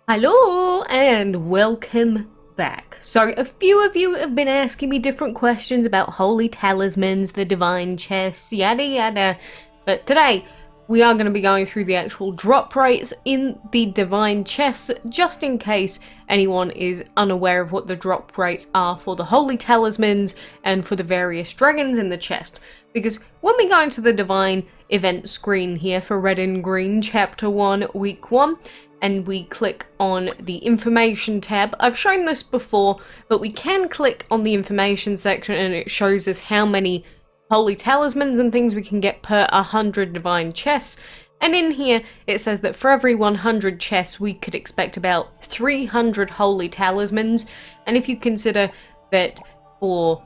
Hello and welcome back. So a few of you have been asking me different questions about holy talismans, the divine chests, yada yada. But today we are going to be going through the actual drop rates in the divine chests, just in case anyone is unaware of what the drop rates are for the holy talismans and for the various dragons in the chest. Because when we go into the divine event screen here for Red and Green Chapter 1 Week 1, and we click on the information tab. I've shown this before, but we can click on the information section and it shows us how many holy talismans and things we can get per 100 divine chests. And in here, it says that for every 100 chests, we could expect about 300 holy talismans. And if you consider that for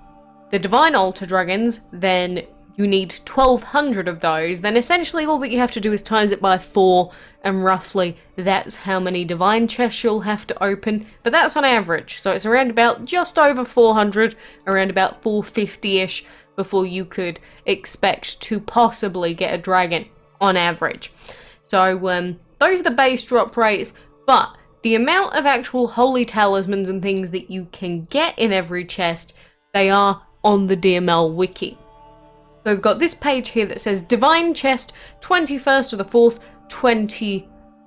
the divine altar dragons, then you need 1200 of those, then essentially all that you have to do is times it by 4, and roughly that's how many divine chests you'll have to open. But that's on average, so it's around about just over 400, around about 450-ish, before you could expect to possibly get a dragon, on average. So those are the base drop rates, but the amount of actual holy talismans and things that you can get in every chest, they are on the DML wiki. So we've got this page here that says Divine Chest 21st of the 4th,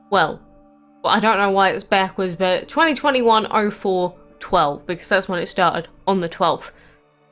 well, I don't know why it's backwards, but 2021-04-12, because that's when it started, on the 12th.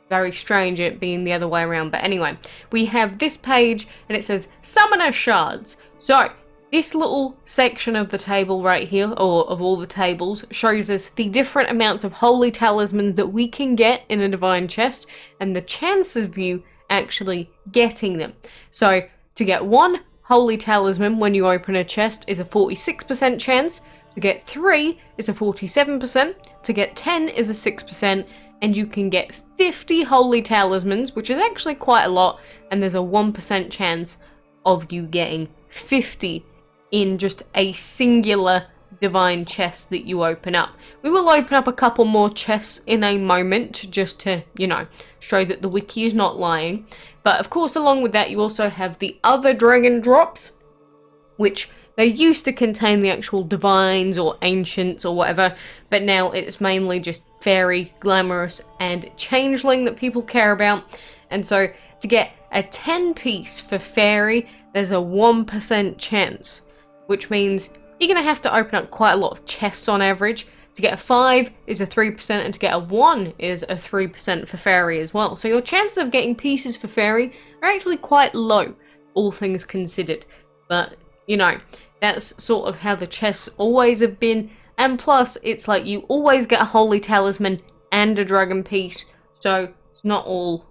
Very strange it being the other way around, but anyway. We have this page, and it says Summoner Shards. So, this little section of the table right here, or of all the tables, shows us the different amounts of holy talismans that we can get in a divine chest, and the chances of you actually getting them. So to get one holy talisman when you open a chest is a 46% chance, to get 3 is a 47%, to get 10 is a 6%, and you can get 50 holy talismans, which is actually quite a lot, and there's a 1% chance of you getting 50 in just a singular divine chest that you open up. We will open up a couple more chests in a moment, just to, show that the wiki is not lying. But of course, along with that, you also have the other dragon drops, which they used to contain the actual divines or ancients or whatever, but now it's mainly just fairy, glamorous, and changeling that people care about. And so to get a 10 piece for fairy, there's a 1% chance, which means you're going to have to open up quite a lot of chests on average. To get a 5 is a 3%, and to get a 1 is a 3% for fairy as well. So your chances of getting pieces for fairy are actually quite low, all things considered. But, that's sort of how the chests always have been. And plus, it's like you always get a holy talisman and a dragon piece, so it's not all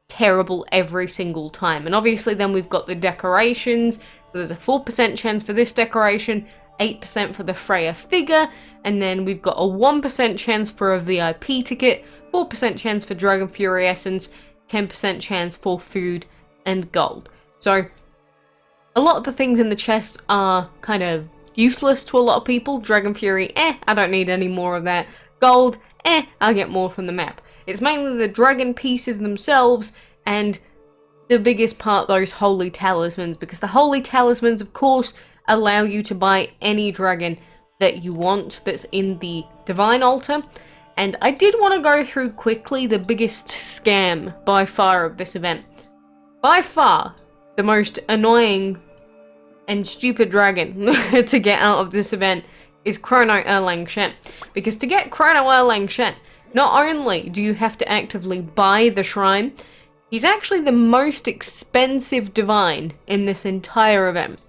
terrible every single time. And obviously then we've got the decorations. So there's a 4% chance for this decoration, 8% for the Freya figure, and then we've got a 1% chance for a VIP ticket, 4% chance for Dragon Fury Essence, 10% chance for food and gold. So a lot of the things in the chests are kind of useless to a lot of people. Dragon Fury, I don't need any more of that. Gold, I'll get more from the map. It's mainly the dragon pieces themselves, and the biggest part, those holy talismans, because the holy talismans, of course, allow you to buy any dragon that you want that's in the divine altar. And I did want to go through quickly the biggest scam by far of this event. By far, the most annoying and stupid dragon to get out of this event is Chrono Erlang Shen. Because to get Chrono Erlang Shen, not only do you have to actively buy the shrine, he's actually the most expensive divine in this entire event.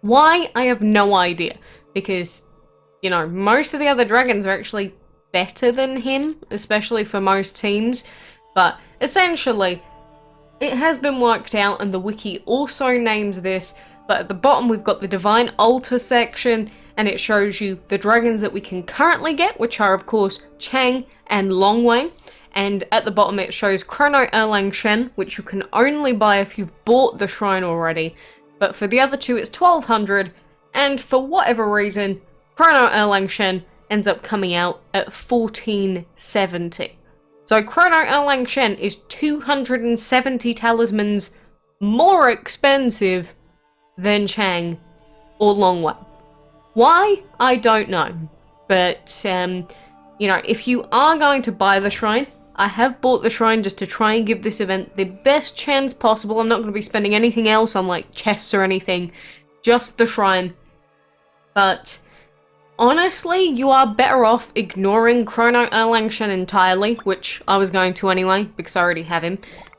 Why? I have no idea. Because, most of the other dragons are actually better than him, especially for most teams. But essentially, it has been worked out, and the wiki also names this. But at the bottom, we've got the divine altar section, and it shows you the dragons that we can currently get, which are, of course, Chang and Longwang. And at the bottom it shows Chrono Erlang Shen, which you can only buy if you've bought the shrine already. But for the other two it's 1200, and for whatever reason, Chrono Erlang Shen ends up coming out at 1470. So Chrono Erlang Shen is 270 talismans more expensive than Chang or Longwang. Why? I don't know. But, you know, if you are going to buy the shrine, I have bought the shrine just to try and give this event the best chance possible. I'm not going to be spending anything else on, like, chests or anything. Just the shrine. But honestly, you are better off ignoring Chrono Erlang Shen entirely, which I was going to anyway, because I already have him,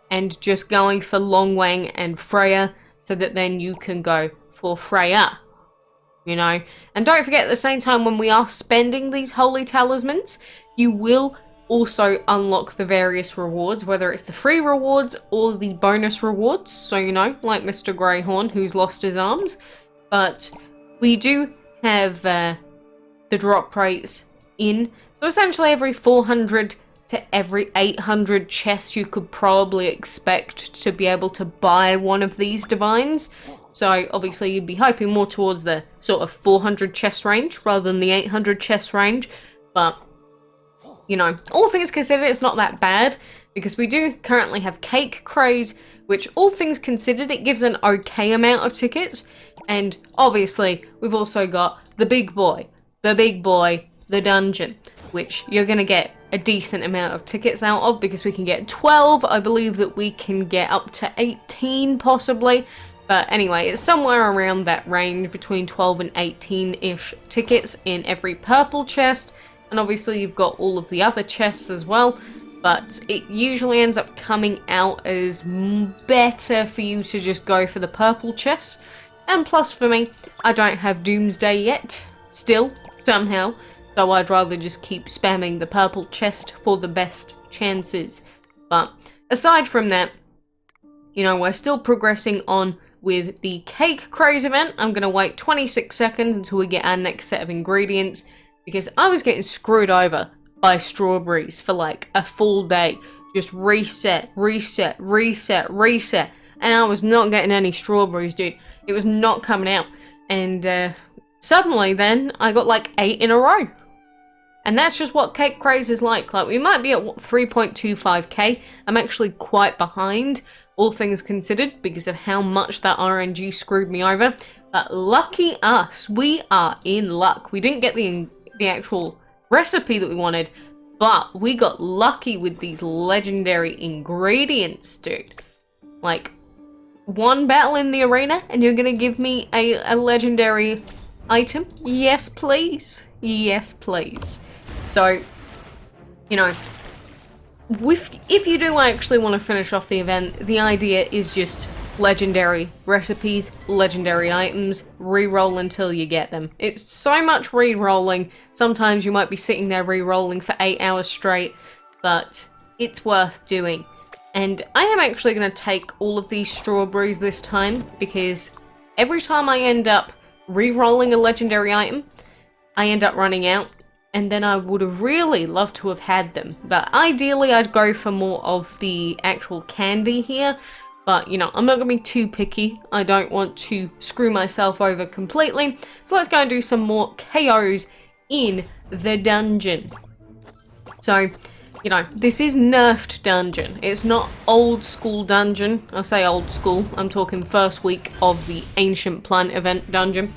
and just going for Long Wang and Freya, so that then you can go for Freya, you know? And don't forget, at the same time, when we are spending these holy talismans, you will also unlock the various rewards, whether it's the free rewards or the bonus rewards, so you know, like Mr. Greyhorn, who's lost his arms. But we do have the drop rates in, so essentially every 400 to every 800 chests you could probably expect to be able to buy one of these divines. So obviously you'd be hoping more towards the sort of 400 chest range rather than the 800 chest range, but you know, all things considered, it's not that bad, because we do currently have Cake Craze, which all things considered, it gives an okay amount of tickets. And obviously, we've also got the big boy, the dungeon, which you're going to get a decent amount of tickets out of, because we can get 12. I believe that we can get up to 18 possibly. But anyway, it's somewhere around that range, between 12 and 18-ish tickets in every purple chest. And obviously you've got all of the other chests as well, but it usually ends up coming out as better for you to just go for the purple chest. And plus for me, I don't have Doomsday yet, still, somehow, so I'd rather just keep spamming the purple chest for the best chances. But aside from that, you know, we're still progressing on with the Cake Craze event. I'm going to wait 26 seconds until we get our next set of ingredients, because I was getting screwed over by strawberries for like a full day. Just reset, reset, reset, reset. And I was not getting any strawberries, dude. It was not coming out. And suddenly then, I got like 8 in a row. And that's just what Cake Craze is like. Like, we might be at 3.25k. I'm actually quite behind, all things considered, because of how much that RNG screwed me over. But lucky us, we are in luck. We didn't get the actual recipe that we wanted, but we got lucky with these legendary ingredients, dude. Like, one battle in the arena and you're gonna give me a legendary item? Yes, please. Yes, please. So, you know, if you do actually want to finish off the event, the idea is just legendary recipes, legendary items, re-roll until you get them. It's so much re-rolling. Sometimes you might be sitting there re-rolling for 8 hours straight, but it's worth doing. And I am actually going to take all of these strawberries this time, because every time I end up re-rolling a legendary item, I end up running out, and then I would have really loved to have had them. But ideally I'd go for more of the actual candy here. But, you know, I'm not going to be too picky. I don't want to screw myself over completely. So let's go and do some more KOs in the dungeon. So, you know, this is nerfed dungeon. It's not old school dungeon. I say old school. I'm talking first week of the Ancient Plant event dungeon,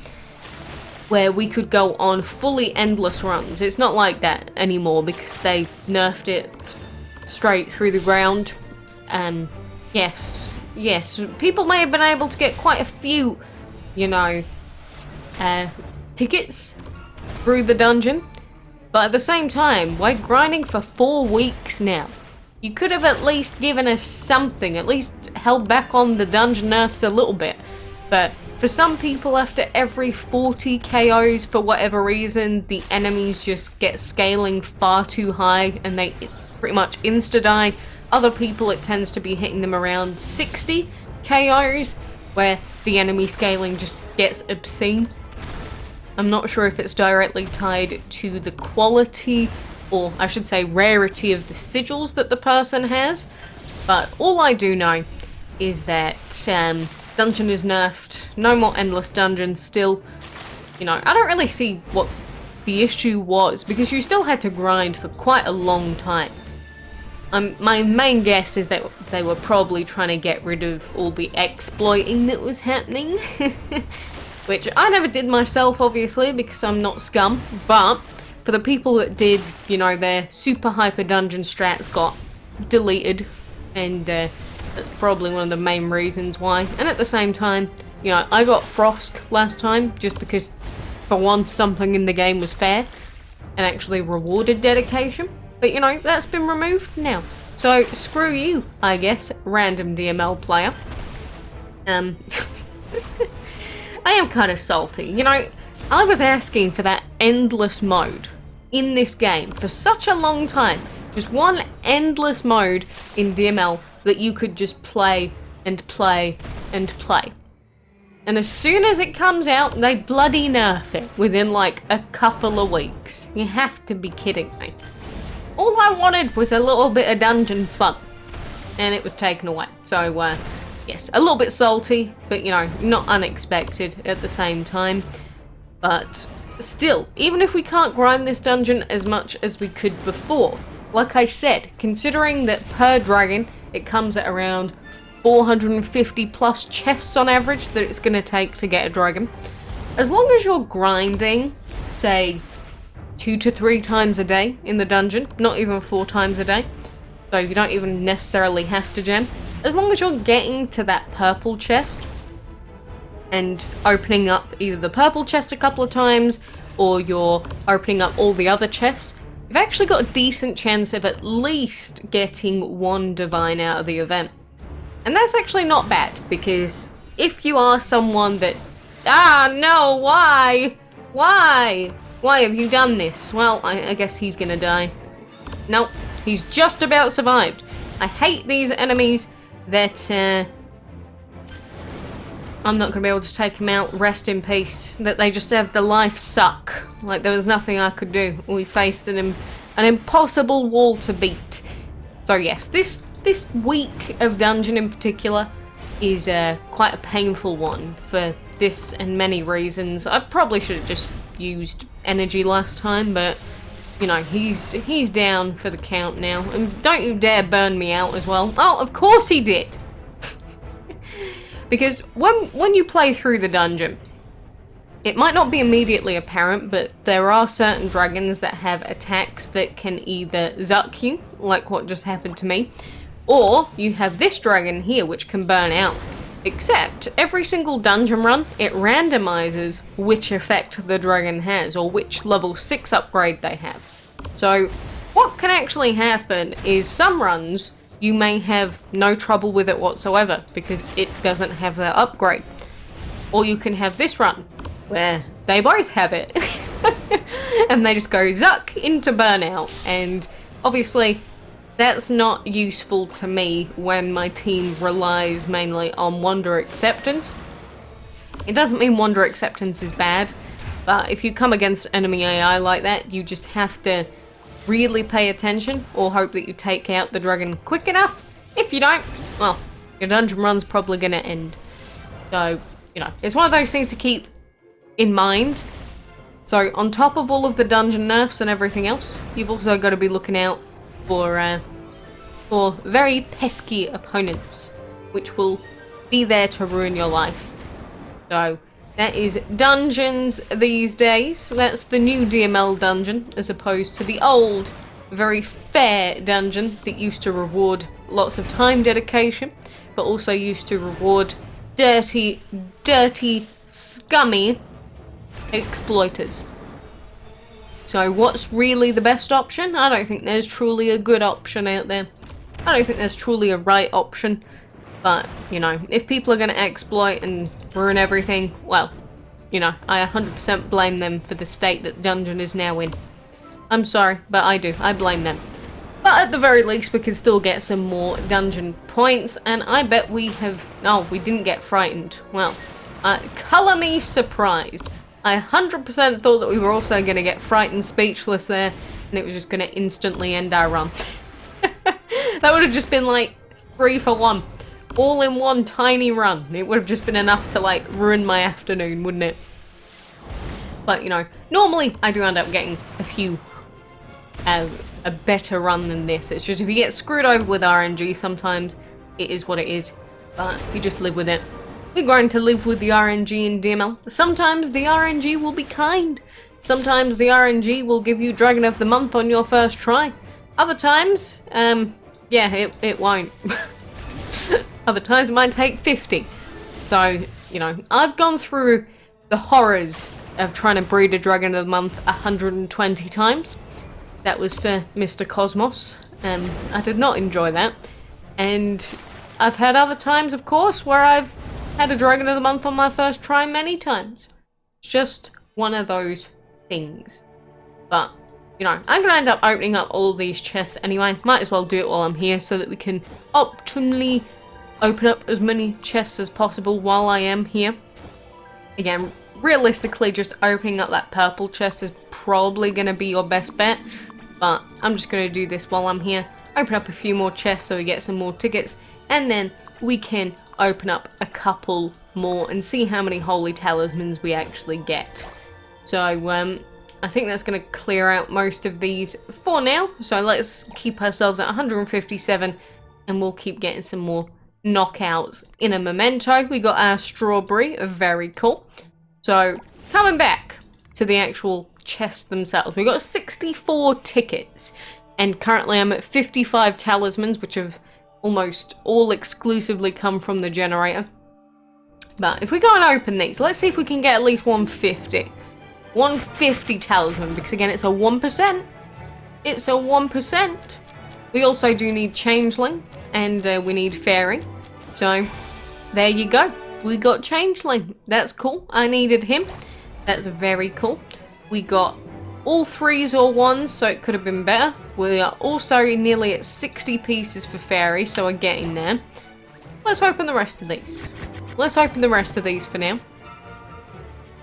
where we could go on fully endless runs. It's not like that anymore, because they nerfed it straight through the ground. Yes, people may have been able to get quite a few, you know, tickets through the dungeon, but at the same time, we're grinding for 4 weeks now. You could have at least given us something, at least held back on the dungeon nerfs a little bit. But for some people, after every 40 KOs, for whatever reason, the enemies just get scaling far too high and they pretty much insta-die. Other people, it tends to be hitting them around 60 KOs, where the enemy scaling just gets obscene. I'm not sure if it's directly tied to the quality, or I should say rarity, of the sigils that the person has, but all I do know is that dungeon is nerfed, no more endless dungeons still. You know, I don't really see what the issue was, because you still had to grind for quite a long time. My main guess is that they were probably trying to get rid of all the exploiting that was happening. which I never did myself, obviously, because I'm not scum, but for the people that did, you know, their super hyper dungeon strats got deleted, and that's probably one of the main reasons why. And at the same time, you know, I got Frost last time, just because for once something in the game was fair, and actually rewarded dedication, but you know, that's been removed now. So, screw you, I guess, random DML player. I am kind of salty. You know, I was asking for that endless mode in this game for such a long time. Just one endless mode in DML that you could just play and play and play. And as soon as it comes out, they bloody nerf it within like a couple of weeks. You have to be kidding me. All I wanted was a little bit of dungeon fun, and it was taken away. So, yes, a little bit salty, but you know, not unexpected at the same time. But still, even if we can't grind this dungeon as much as we could before, like I said, considering that per dragon it comes at around 450 plus chests on average that it's going to take to get a dragon, as long as you're grinding, say, 2 to 3 times a day in the dungeon, not even 4 times a day, so you don't even necessarily have to gem. As long as you're getting to that purple chest and opening up either the purple chest a couple of times or you're opening up all the other chests, you've actually got a decent chance of at least getting 1 divine out of the event. And that's actually not bad, because if you are someone that, no, why? Why have you done this? Well, I guess he's gonna die. Nope, he's just about survived. I hate these enemies that, I'm not gonna be able to take him out, rest in peace. That they just have the life suck. Like there was nothing I could do. We faced an impossible wall to beat. So yes, this week of dungeon in particular is quite a painful one for this and many reasons. I probably should have just used energy last time, but you know, he's down for the count now. And don't you dare burn me out as well. Oh, of course he did. Because when you play through the dungeon, it might not be immediately apparent, but there are certain dragons that have attacks that can either zuck you, like what just happened to me, or you have this dragon here which can burn out. Except, every single dungeon run, it randomizes which effect the dragon has, or which level 6 upgrade they have. So, what can actually happen is some runs, you may have no trouble with it whatsoever, because it doesn't have that upgrade. Or you can have this run, where they both have it. And they just go zuck into burnout, and obviously, that's not useful to me when my team relies mainly on Wander Acceptance. It doesn't mean Wander Acceptance is bad, but if you come against enemy AI like that, you just have to really pay attention or hope that you take out the dragon quick enough. If you don't, well, your dungeon run's probably going to end. So, you know, it's one of those things to keep in mind. So, on top of all of the dungeon nerfs and everything else, you've also got to be looking out for very pesky opponents, which will be there to ruin your life. So, that is dungeons these days. That's the new DML dungeon, as opposed to the old, very fair dungeon that used to reward lots of time dedication, but also used to reward dirty, scummy exploiters. So what's really the best option? I don't think there's truly a good option out there. I don't think there's truly a right option. But, you know, if people are going to exploit and ruin everything, well, you know, I 100% blame them for the state that dungeon is now in. I'm sorry, but I do. I blame them. But at the very least, we can still get some more dungeon points, and I bet we have... Oh, we didn't get frightened. Well, colour me surprised. I 100% thought that we were also going to get frightened speechless there, and it was just going to instantly end our run. That would have just been like 3 for 1. All in one tiny run. It would have just been enough to like ruin my afternoon, wouldn't it? But you know, normally I do end up getting a better run than this. It's just if you get screwed over with RNG sometimes, it is what it is. But you just live with it. We're going to live with the RNG in DML. Sometimes the RNG will be kind. Sometimes the RNG will give you Dragon of the Month on your first try. Other times, yeah, it won't. Other times it might take 50. So, you know, I've gone through the horrors of trying to breed a Dragon of the Month 120 times. That was for Mr. Cosmos. I did not enjoy that. And I've had other times, of course, where I've had a Dragon of the Month on my first try many times. It's just one of those things. But, you know, I'm going to end up opening up all these chests anyway. Might as well do it while I'm here so that we can optimally open up as many chests as possible while I am here. Again, realistically, just opening up that purple chest is probably going to be your best bet. But I'm just going to do this while I'm here. Open up a few more chests so we get some more tickets. And then we can open up a couple more and see how many holy talismans we actually get. So, I think that's going to clear out most of these for now. So let's keep ourselves at 157 and we'll keep getting some more knockouts in a memento. We got our strawberry, very cool. So coming back to the actual chests themselves, we got 64 tickets and currently I'm at 55 talismans, which have almost all exclusively come from the generator. But if we go and open these, let's see if we can get at least 150. 150 talisman, because again it's a 1%. It's a 1%. We also do need changeling and we need fairy. So there you go. We got changeling. That's cool. I needed him. That's very cool. We got all 3s or 1s, so it could have been better. We are also nearly at 60 pieces for fairy, so we're getting there. Let's open the rest of these. Let's open the rest of these for now.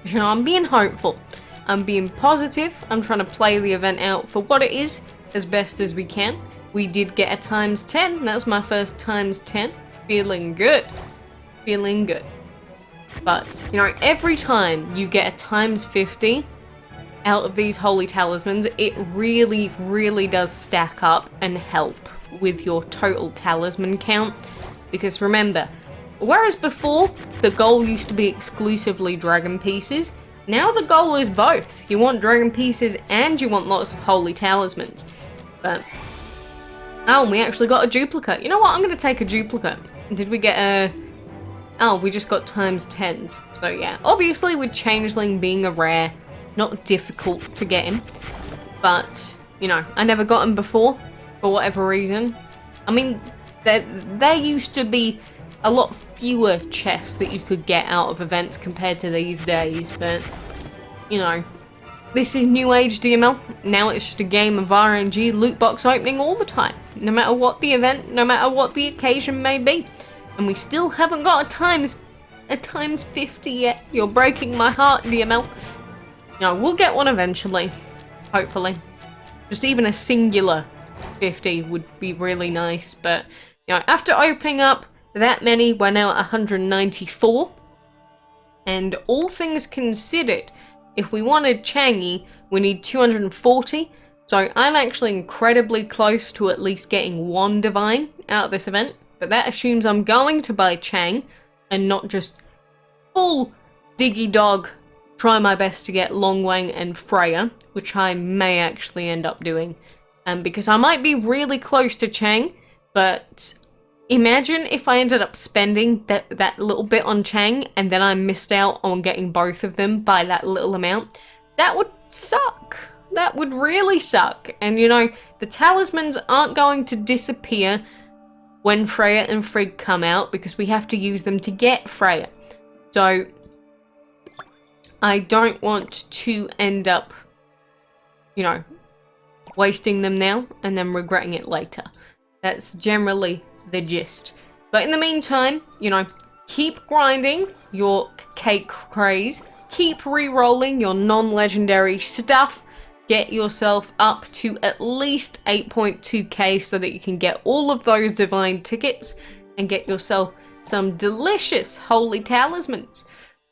You know, I'm being hopeful. I'm being positive. I'm trying to play the event out for what it is as best as we can. We did get a times 10. That's my first times 10. Feeling good. Feeling good. But, you know, every time you get a times 50 out of these holy talismans, it really, really does stack up and help with your total talisman count. Because remember, whereas before, the goal used to be exclusively dragon pieces, now the goal is both. You want dragon pieces and you want lots of holy talismans. But, oh, we actually got a duplicate. You know what, I'm going to take a duplicate. Did we get a... Oh, we just got times 10s. So yeah, obviously with changeling being a rare, not difficult to get him. But, you know, I never got him before, for whatever reason. I mean, there used to be a lot fewer chests that you could get out of events compared to these days, but, you know, this is new age DML. Now it's just a game of RNG loot box opening all the time, no matter what the event, no matter what the occasion may be. And we still haven't got a times 50 yet. You're breaking my heart, DML. No, we'll get one eventually, hopefully. Just even a singular 50 would be really nice, but, you know, after opening up that many, we're now at 194. And all things considered, if we wanted Changi, we need 240. So I'm actually incredibly close to at least getting one divine out of this event. But that assumes I'm going to buy Chang and not just full diggy dog, try my best to get Longwang and Freya, which I may actually end up doing. Because I might be really close to Chang, but imagine if I ended up spending that little bit on Chang and then I missed out on getting both of them by that little amount. That would suck. That would really suck. And you know, the talismans aren't going to disappear when Freya and Frigg come out because we have to use them to get Freya. So I don't want to end up, you know, wasting them now and then regretting it later. That's generally the gist. But in the meantime, you know, keep grinding your cake craze, keep re-rolling your non-legendary stuff, get yourself up to at least 8.2k so that you can get all of those divine tickets and get yourself some delicious holy talismans.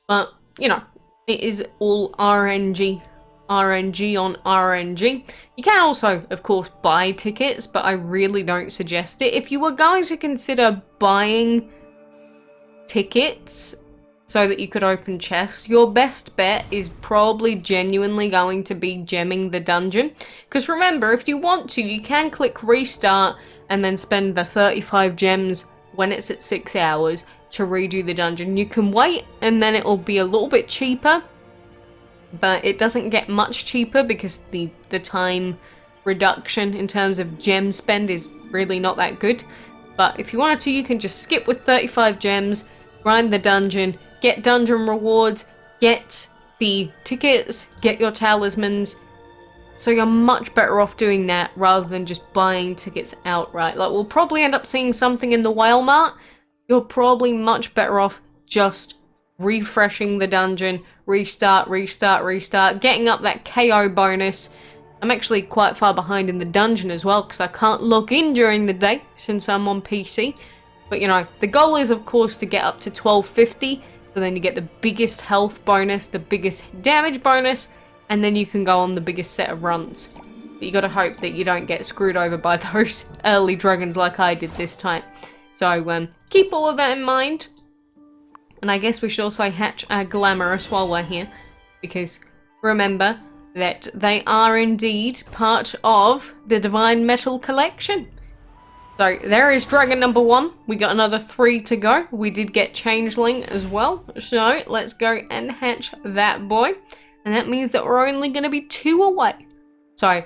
But, you know, it is all RNG. RNG on RNG. You can also, of course, buy tickets, but I really don't suggest it. If you were going to consider buying tickets, so that you could open chests, your best bet is probably genuinely going to be gemming the dungeon. Because remember, if you want to, you can click restart and then spend the 35 gems when it's at 6 hours to redo the dungeon. You can wait and then it'll be a little bit cheaper, but it doesn't get much cheaper because the time reduction in terms of gem spend is really not that good. But if you wanted to, you can just skip with 35 gems, grind the dungeon, get dungeon rewards, get the tickets, get your talismans. So you're much better off doing that rather than just buying tickets outright. Like, we'll probably end up seeing something in the Whale Mart. You're probably much better off just refreshing the dungeon, restart, getting up that KO bonus. I'm actually quite far behind in the dungeon as well because I can't log in during the day since I'm on PC. But you know, the goal is of course to get up to 1250, so then you get the biggest health bonus, the biggest damage bonus, and then you can go on the biggest set of runs. But you gotta hope that you don't get screwed over by those early dragons like I did this time. So keep all of that in mind. And I guess we should also hatch our glamorous while we're here, because remember that they are indeed part of the Divine Metal collection. So there is dragon number 1. We got another 3 to go. We did get changeling as well. So let's go and hatch that boy. And that means that we're only going to be 2 away. So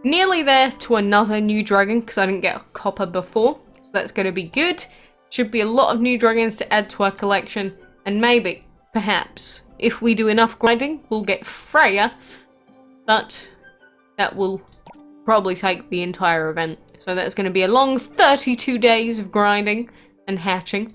nearly there to another new dragon because I didn't get a copper before. So that's going to be good. Should be a lot of new dragons to add to our collection. And maybe, perhaps, if we do enough grinding, we'll get Freya. But that will probably take the entire event. So that's going to be a long 32 days of grinding and hatching.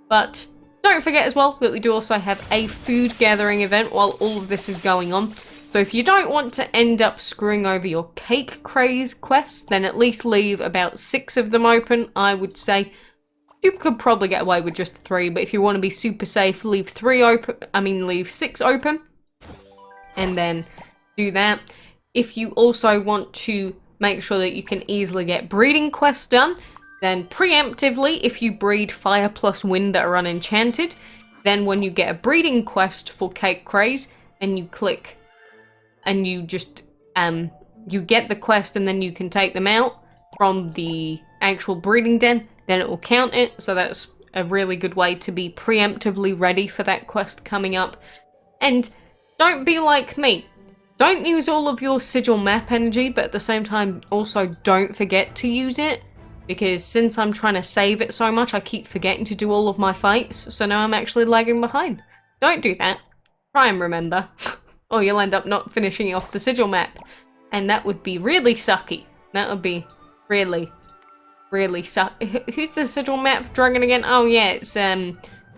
But don't forget as well that we do also have a food gathering event while all of this is going on. So if you don't want to end up screwing over your cake craze quests, then at least leave about 6 of them open, I would say. You could probably get away with just 3, but if you want to be super safe, leave 6 open. And then do that. If you also want to make sure that you can easily get breeding quests done, then preemptively, if you breed fire plus wind that are unenchanted, then when you get a breeding quest for cake craze and you click and you just you get the quest and then you can take them out from the actual breeding den, then it will count it. So that's a really good way to be preemptively ready for that quest coming up. And don't be like me. Don't use all of your sigil map energy, but at the same time also don't forget to use it, because since I'm trying to save it so much, I keep forgetting to do all of my fights, so now I'm actually lagging behind. Don't do that. Try and remember, or you'll end up not finishing off the sigil map, and that would be really sucky. That would be really sucky. Who's the sigil map dragon again? Oh yeah,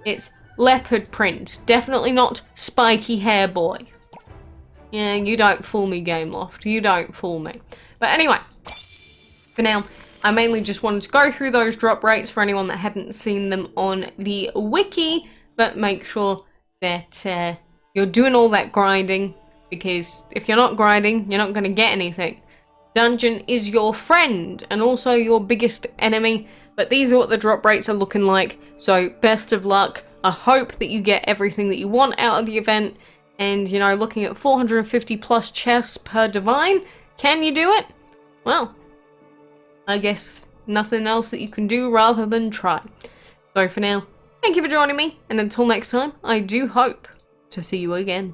it's leopard print. Definitely not spiky hair boy. Yeah, you don't fool me, Gameloft. You don't fool me. But anyway, for now, I mainly just wanted to go through those drop rates for anyone that hadn't seen them on the wiki, but make sure that you're doing all that grinding, because if you're not grinding, you're not going to get anything. Dungeon is your friend and also your biggest enemy, but these are what the drop rates are looking like, so best of luck. I hope that you get everything that you want out of the event. And, you know, looking at 450 plus chests per divine, can you do it? Well, I guess nothing else that you can do rather than try. So for now, thank you for joining me, and until next time, I do hope to see you again.